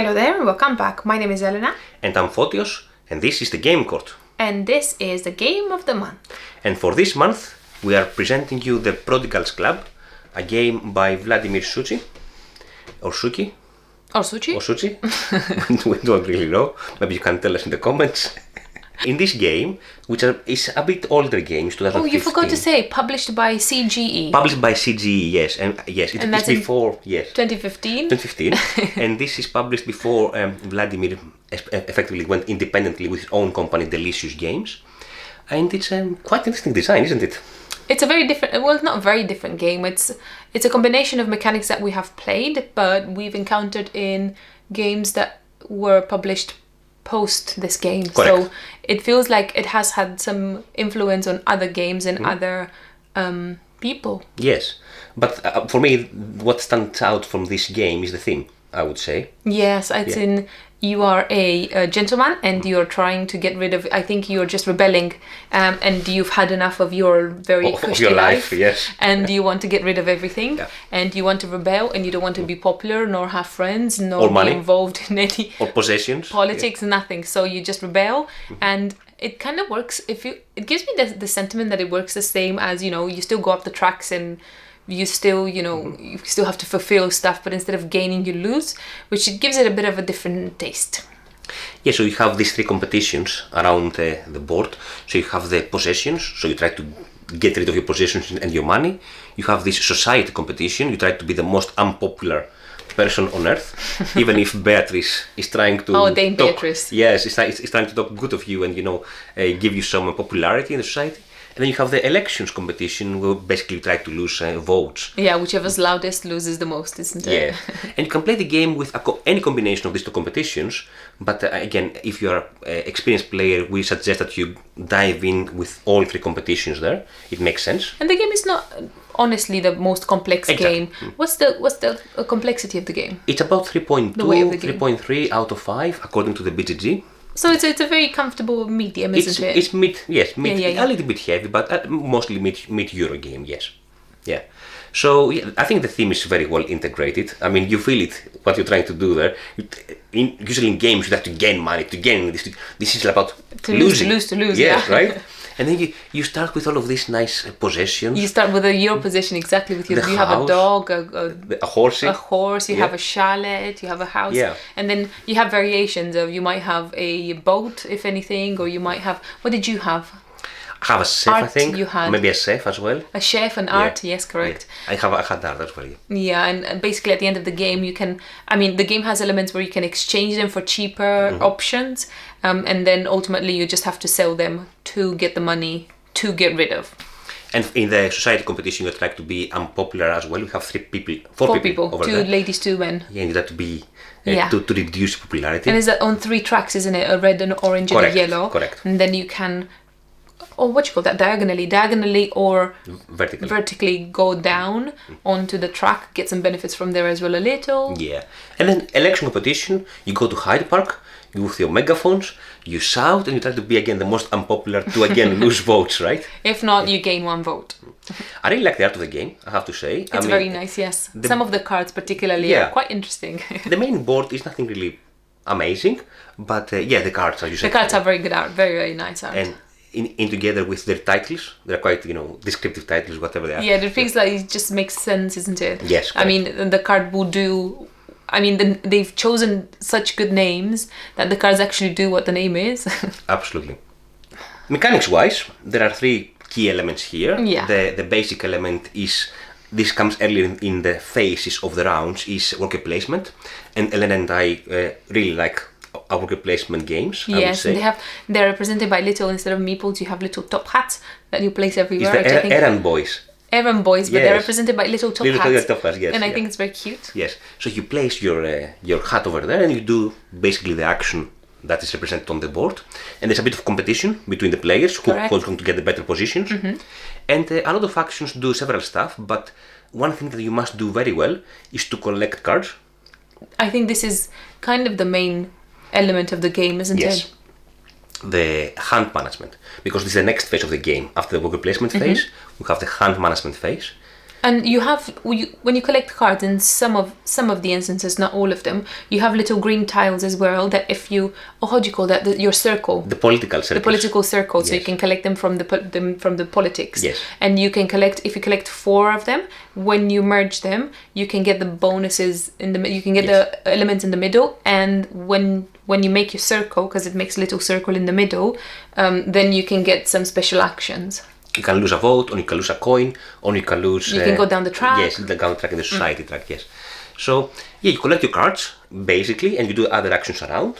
Hello there and welcome back. My name is Elena. And I'm Fotios, and this is the Game Court. And this is the game of the month. And for this month, we are presenting you the Prodigals Club, a game by Vladimír Suchý, or Suchý. Or Suchý. Or Suchý. We don't really know. Maybe you can tell us in the comments. In this game, which is a bit older game, 2015. Oh, you forgot to say, published by CGE. Published by CGE, yes. And yes, it's before, yes. 2015? 2015. And this is published before Vladimír effectively went independently with his own company, Delicious Games. And it's quite interesting design, isn't it? It's a very different, well, not a very different game. It's a combination of mechanics that we have played, but we've encountered in games that were published post this game. Correct. So it feels like it has had some influence on other games and other people. Yes, but for me, what stands out from this game is the theme, I would say. Yes, it's in you are a gentleman and you're trying to get rid of, I think you're just rebelling and you've had enough of your very cushy life. Yes. And you want to get rid of everything and you want to rebel and you don't want to be popular nor have friends nor be involved in any or possessions, politics, nothing. So you just rebel and it kind of works. It gives me the sentiment that it works the same as, you still go up the tracks and you still, you still have to fulfill stuff, but instead of gaining, you lose, which it gives it a bit of a different taste. Yeah, so you have these three competitions around the board. So you have the possessions, so you try to get rid of your possessions and your money. You have this society competition, you try to be the most unpopular person on earth, even if Beatrice is trying to Dame Beatrice. Yes, it's trying to talk good of you and, give you some popularity in the society. And then you have the elections competition where basically you try to lose votes. Yeah, whichever's loudest loses the most, isn't it? Yeah, and you can play the game with any combination of these two competitions. But again, if you are an experienced player, we suggest that you dive in with all three competitions there. It makes sense. And the game is not honestly the most complex game. What's the complexity of the game? It's about 3.2, 3.3 out of 5 according to the BGG. So it's a very comfortable medium, isn't it? It's mid, yes, a little bit heavy, but mostly mid Euro game, yes. Yeah. So I think the theme is very well integrated. I mean, you feel it, what you're trying to do there. Usually in games you have to gain money, to gain this. This is about losing. To lose. Yes, right? And then you start with all of these nice possessions. You start with your possession exactly with you have a dog, a horse. You have a chalet, you have a house, and then you have variations of you might have a boat, if anything, or you might have. What did you have? I have a chef, art, I think. You had maybe a chef as well. A chef and art, yes, correct. Yeah. I had art as well. Yeah, and basically at the end of the game, you can. I mean, the game has elements where you can exchange them for cheaper options, and then ultimately you just have to sell them to get the money to get rid of. And in the society competition, you try to be unpopular as well. We have four people over there. 2 ladies, 2 men. Yeah, and you have to be to reduce popularity. And is that on 3 tracks, isn't it? A red, an orange, and a yellow. Correct. And then you can. Oh, what you call that? Diagonally or vertically go down onto the track, get some benefits from there as well a little. Yeah. And then election competition, you go to Hyde Park, you with your megaphones, you shout and you try to be again the most unpopular to again lose votes, right? If not, you gain 1 vote. I really like the art of the game, I have to say. It's very nice, yes. Some of the cards particularly are quite interesting. The main board is nothing really amazing, but the cards are usually the cards are very good art, very, very nice art. And in together with their titles, they're quite, descriptive titles, whatever they are. Yeah, the things like it just makes sense, isn't it? Yes, correct. I mean, the card will do. I mean, they've chosen such good names that the cards actually do what the name is. Absolutely. Mechanics-wise, there are 3 key elements here. Yeah. The basic element is, this comes earlier in the phases of the rounds, is worker placement. And Elena and I really like our worker placement games, I would say. And they're represented by little, instead of meeples, you have little top hats that you place everywhere. It's the errand boys. Errand boys, but they're represented by little top hats. Top hats, yes. And I think it's very cute. Yes. So you place your hat over there and you do basically the action that is represented on the board. And there's a bit of competition between the players who's going to get the better positions. And a lot of actions do several stuff, but one thing that you must do very well is to collect cards. I think this is kind of the main element of the game, isn't it? The hand management, because this is the next phase of the game. After the worker placement phase, we have the hand management phase. And you have when you collect cards in some of the instances, not all of them, you have little green tiles as well. That if you how do you call that? Your circle. The political circle. The political circle. Yes. So you can collect them from the politics. Yes. And you can if you collect 4 of them, when you merge them, you can get the bonuses you can get the elements in the middle, and when you make your circle, because it makes a little circle in the middle, then you can get some special actions. You can lose a vote, or you can lose a coin, or you can lose... You can go down the track. Yes, down the track in the society track, yes. So, you collect your cards, basically, and you do other actions around.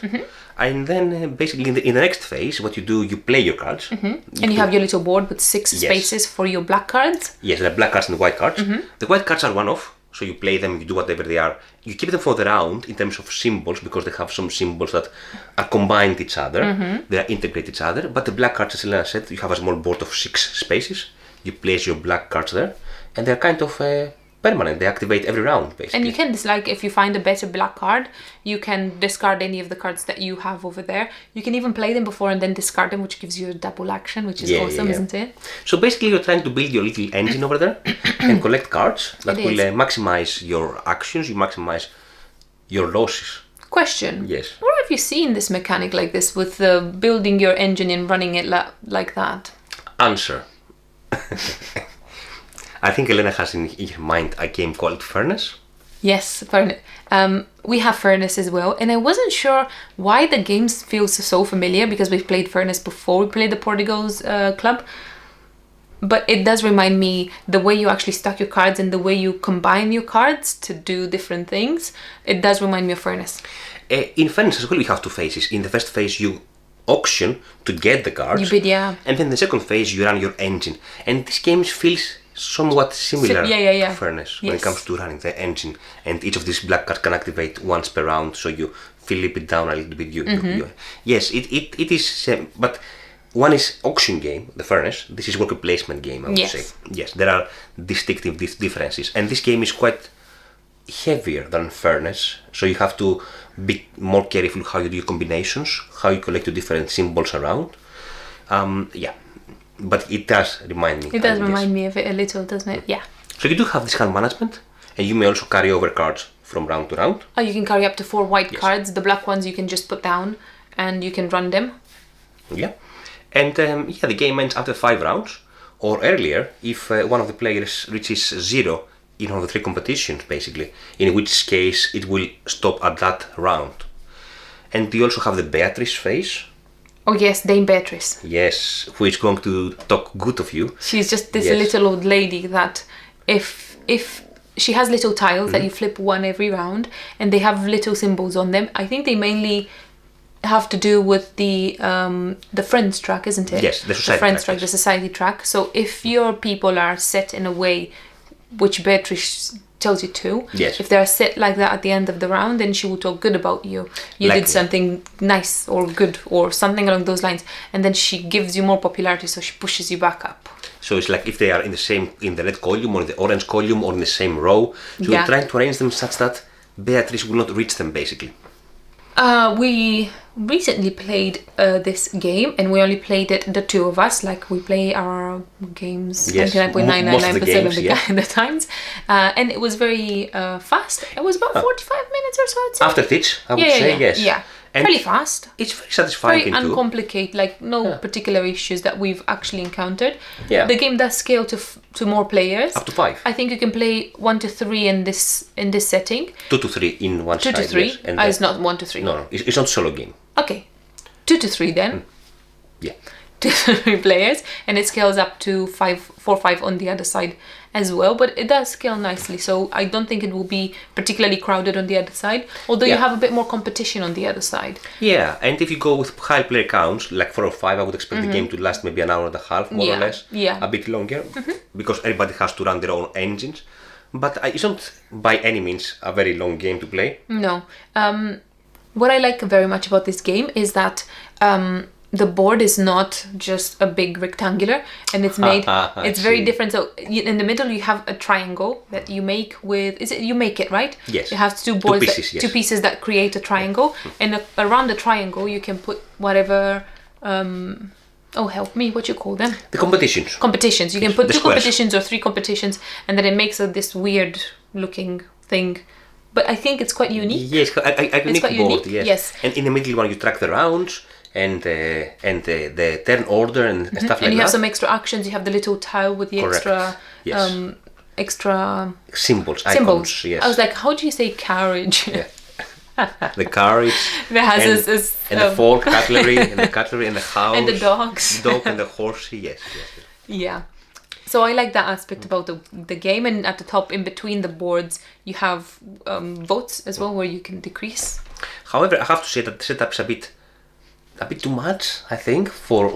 And then, basically, in the next phase, what you do, you play your cards. And you have your little board with 6 spaces for your black cards. Yes, there are black cards and white cards. The white cards are one-off, so you play them, you do whatever they are. You keep them for the round in terms of symbols, because they have some symbols that are combined each other. They are integrate each other. But the black cards, as Elena said, you have a small board of 6 spaces. You place your black cards there, and they're kind of permanent. They activate every round, basically. And you can if you find a better black card, you can discard any of the cards that you have over there. You can even play them before and then discard them, which gives you a double action, which is awesome, isn't it? So basically, you're trying to build your little engine over there and collect cards that will maximize your actions, you maximize your losses. Question. Yes. Where have you seen this mechanic like this with building your engine and running it like that? Answer. I think Elena has in her mind a game called Furnace. Yes, Furnace. We have Furnace as well, and I wasn't sure why the game feels so familiar, because we've played Furnace before we played the Prodigals Club. But it does remind me the way you actually stack your cards and the way you combine your cards to do different things. It does remind me of Furnace. In Furnace as well, we have 2 phases. In the first phase, you auction to get the cards. You bid, yeah. And then the second phase, you run your engine. And this game feels somewhat similar to Furnace when it comes to running the engine. And each of these black cards can activate once per round, so you flip it down a little bit. Yes, it is, but one is auction game, the Furnace. This is worker placement game, I would say. Yes, there are distinctive differences. And this game is quite heavier than Furnace, so you have to be more careful how you do your combinations, how you collect your different symbols around. But it does remind me. It does remind me of it a little, doesn't it? Yeah. So you do have this hand management, and you may also carry over cards from round to round. Oh, you can carry up to 4 white cards. The black ones you can just put down, and you can run them. Yeah. And the game ends after 5 rounds, or earlier if one of the players reaches 0 in one of the 3 competitions, basically, in which case it will stop at that round. And you also have the Beatrice phase. Oh yes, Dame Beatrice. Yes, who is going to talk good of you. She's just this little old lady that if she has little tiles that you flip one every round, and they have little symbols on them. I think they mainly have to do with the friends track, isn't it? Yes, the society friends track, the society track. So if your people are set in a way which Beatrice tells you to, if they're set like that at the end of the round, then she will talk good about you. You did something nice or good or something along those lines, and then she gives you more popularity, so she pushes you back up. So it's like if they are in the red column or in the orange column or in the same row, so you're trying to arrange them such that Beatrice will not reach them, basically. We recently played this game, and we only played it, the 2 of us, like we play our games 99.999% of the times, and it was very fast. It was about 45 minutes or so, I'd say. After Teach, I would say, yes. Yeah, and really fast. It's very satisfying. Very uncomplicated, like no particular issues that we've actually encountered. Yeah. The game does scale to more players. Up to 5. I think you can play 1 to 3 in this setting. 2 to 3 in one side. 2 to 3. Yes. And it's not 1 to 3. No, it's not solo game. Okay, 2 to 3 then. Yeah. 2 to 3 players, and it scales up to 4 or 5 on the other side as well. But it does scale nicely, so I don't think it will be particularly crowded on the other side. Although you have a bit more competition on the other side. Yeah, and if you go with high player counts, like 4 or 5, I would expect the game to last maybe an hour and a half, more or less. Yeah. A bit longer, because everybody has to run their own engines. But it's not by any means a very long game to play. No. What I like very much about this game is that the board is not just a big rectangular, and it's made. It's very different. So in the middle you have a triangle that you make with. You make it, right? Yes. You have 2 boards, 2 pieces, two pieces that create a triangle, and around the triangle you can put whatever Oh, help me! What you call them? The competitions. Competitions. You can put The 2 squares. competitions or 3 competitions, and then it makes this weird-looking thing. But I think it's quite unique. Yes, a unique quite board. unique, Yes. yes. And in the middle one you track the rounds and the turn order and stuff like that. And you have some extra actions. You have the little tile with the Correct. extra, Yes. extra symbols. symbols. Yes. I was like, how do you say carriage? Yeah. The carriage. That has and, this and the fork, cutlery, and the house. and the dogs. The dog and the horse. Yes. Yeah. So I like that aspect about the game, and at the top, in between the boards, you have votes as well, where you can decrease. However, I have to say that the setup is a bit too much, I think, for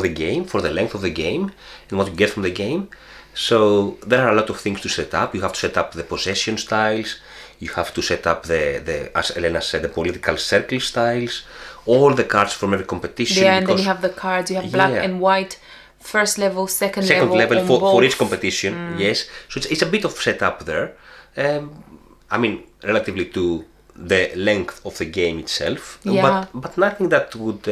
the game, for the length of the game, and what you get from the game. So there are a lot of things to set up. You have to set up the possession styles. You have to set up the as Elena said, the political circle styles. All the cards from every competition. Yeah, and then you have the cards. You have black and white. First level, second level for each competition, yes. So it's a bit of setup there. I mean, relatively to the length of the game itself, but nothing that would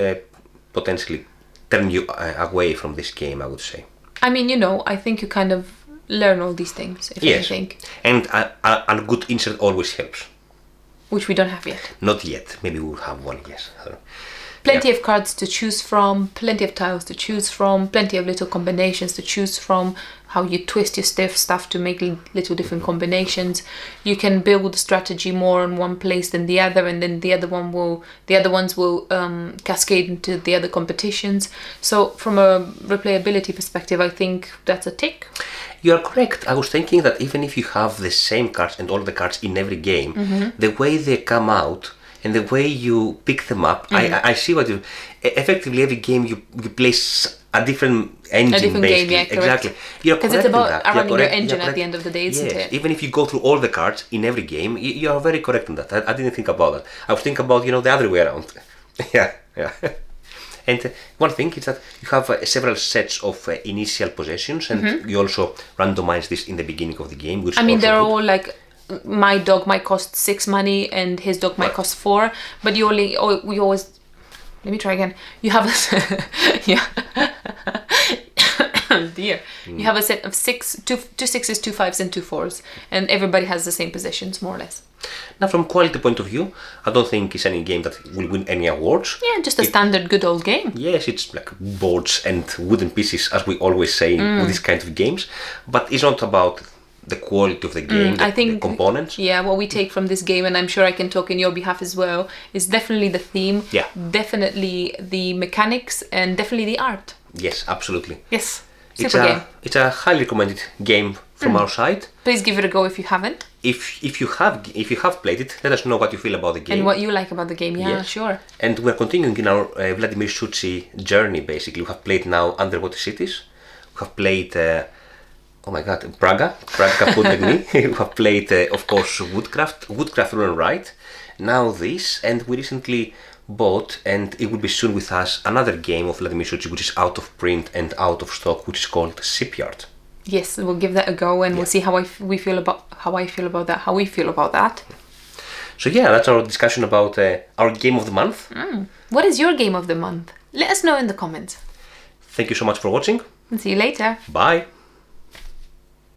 potentially turn you away from this game, I would say. I mean, I think you kind of learn all these things, if anything. And a good insert always helps. Which we don't have yet. Not yet. Maybe we'll have one, yes. Plenty of cards to choose from, plenty of tiles to choose from, plenty of little combinations to choose from, how you twist your stuff to make little different combinations. You can build strategy more in one place than the other, and then the other ones will cascade into the other competitions. So from a replayability perspective, I think that's a tick. You are correct. I was thinking that even if you have the same cards and all the cards in every game, the way they come out and the way you pick them up, I see what you... Effectively, every game you place a different engine, a different basically. Game, yeah, correct. Exactly. You're because correct it's about in that. running your engine at the end of the day, isn't it? Even if you go through all the cards in every game, you are very correct in that. I didn't think about that. I was thinking about, the other way around. yeah. And one thing is that you have several sets of initial possessions, and you also randomize this in the beginning of the game. Which they're all like, my dog might cost 6 money and his dog might cost 4, but you always. Let me try again. You have oh dear. You have a set of 2 6s, 2 5s, and 2 4s, and everybody has the same positions, more or less. Now, from quality point of view, I don't think it's any game that will win any awards. Yeah, just a standard good old game. Yes, it's like boards and wooden pieces, as we always say with these kind of games. But it's not about the quality of the game, I think, the components. Yeah, what we take from this game, and I'm sure I can talk in your behalf as well, is definitely the theme, definitely the mechanics, and definitely the art. Yes, absolutely. Yes, super game. It's a highly recommended game from our side. Please give it a go if you haven't. If you have played it, let us know what you feel about the game. And what you like about the game, sure. And we're continuing in our Vladimír Suchý journey, basically. We have played now Underwater Cities. We have played... oh my god, Praga Kaput. We have played, of course, Woodcraft Run and Write. Now this, and we recently bought, and it will be soon with us, another game of Vladimír Suchý, which is out of print and out of stock, which is called Shipyard. Yes, we'll give that a go, and we'll see how we feel about that. So yeah, that's our discussion about our game of the month. What is your game of the month? Let us know in the comments. Thank you so much for watching. And see you later. Bye.